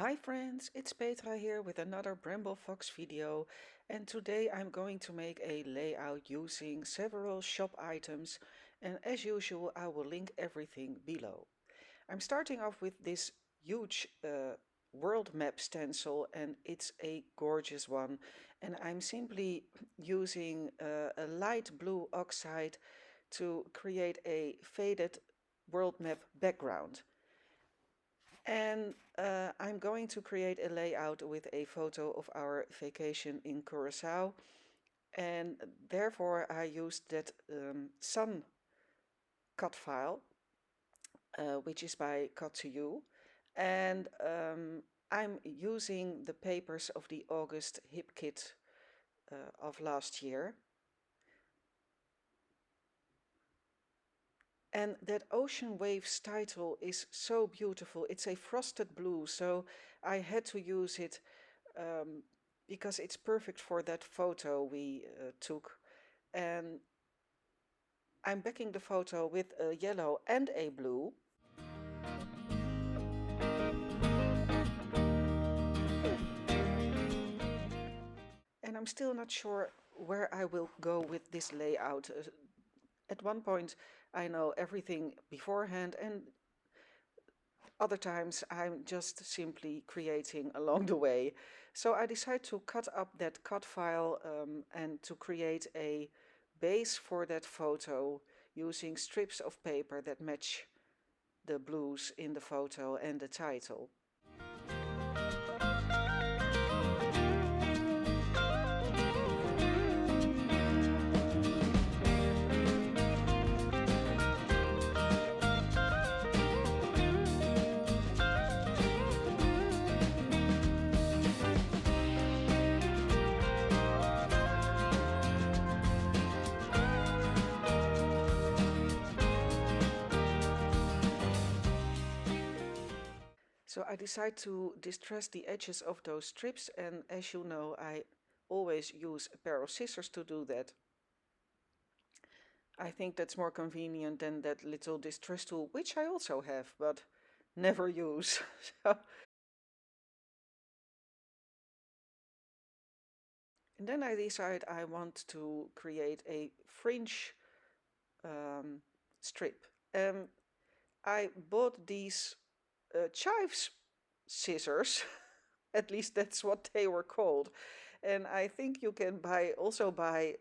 Hi friends, it's Petra here with another Bramble Fox video, and today I'm going to make a layout using several shop items, and as usual I will link everything below. I'm starting off with this huge world map stencil, and it's a gorgeous one, and I'm simply using a light blue oxide to create a faded world map background. And I'm going to create a layout with a photo of our vacation in Curacao, and therefore I used that sun cut file, which is by Cut2U, and I'm using the papers of the August hip kit of last year. And that Ocean Waves title is so beautiful. It's a frosted blue, so I had to use it because it's perfect for that photo we took. And I'm backing the photo with a yellow and a blue. And I'm still not sure where I will go with this layout. At one point I know everything beforehand, and other times I'm just simply creating along the way. So I decided to cut up that cut file and to create a base for that photo using strips of paper that match the blues in the photo and the title. So I decided to distress the edges of those strips, and as you know, I always use a pair of scissors to do that. I think that's more convenient than that little distress tool, which I also have, but never use. And then I decided I want to create a fringe strip. I bought these chives scissors, at least that's what they were called. And I think you can also buy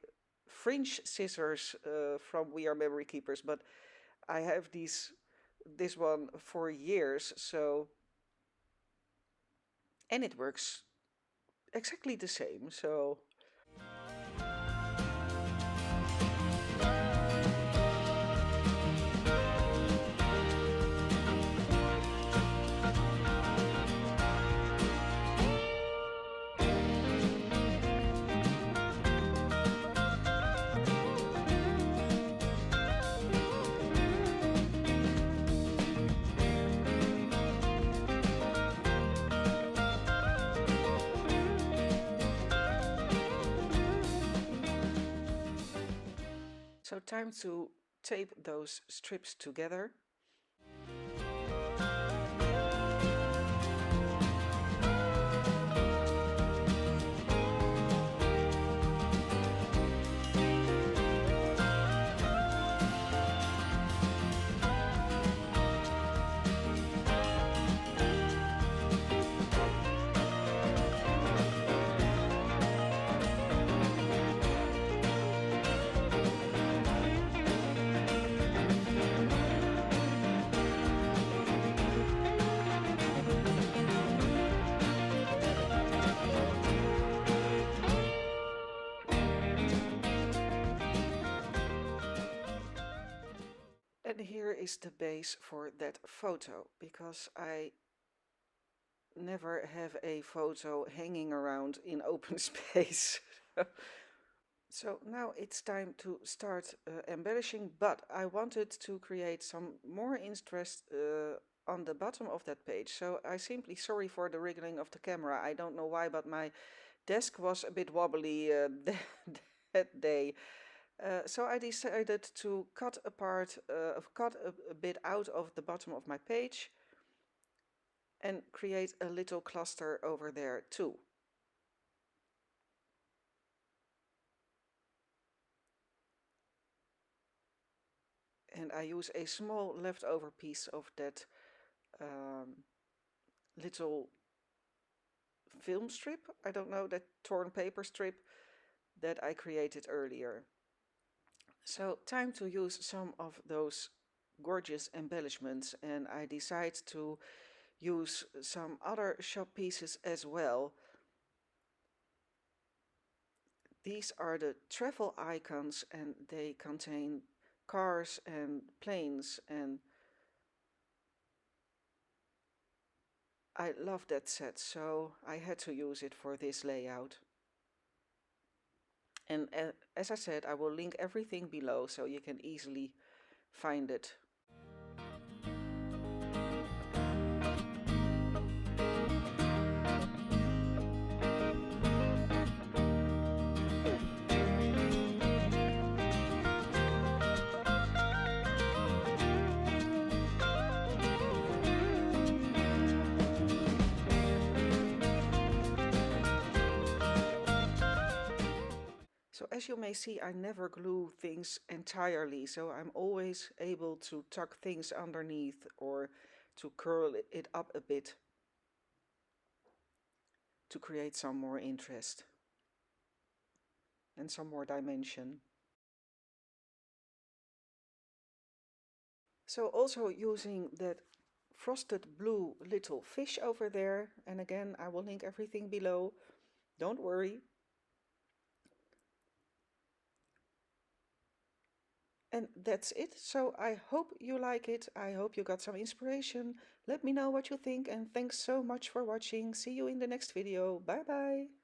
fringe scissors from We Are Memory Keepers, but I have this one for years, so, and it works exactly the same, so. So time to tape those strips together. And here is the base for that photo, because I never have a photo hanging around in open space. So now it's time to start embellishing, but I wanted to create some more interest on the bottom of that page. So I simply, sorry for the wriggling of the camera, I don't know why, but my desk was a bit wobbly that day. So I decided to cut a bit out of the bottom of my page, and create a little cluster over there too. And I use a small leftover piece of that little film strip, I don't know, that torn paper strip that I created earlier. So time to use some of those gorgeous embellishments, and I decide to use some other shop pieces as well. These are the travel icons and they contain cars and planes, and I love that set, so I had to use it for this layout. And as I said, I will link everything below so you can easily find it. So as you may see, I never glue things entirely, so I'm always able to tuck things underneath or to curl it up a bit to create some more interest and some more dimension. So also using that frosted blue little fish over there, and again I will link everything below, don't worry. And that's it. So I hope you like it. I hope you got some inspiration. Let me know what you think, and thanks so much for watching. See you in the next video. Bye bye.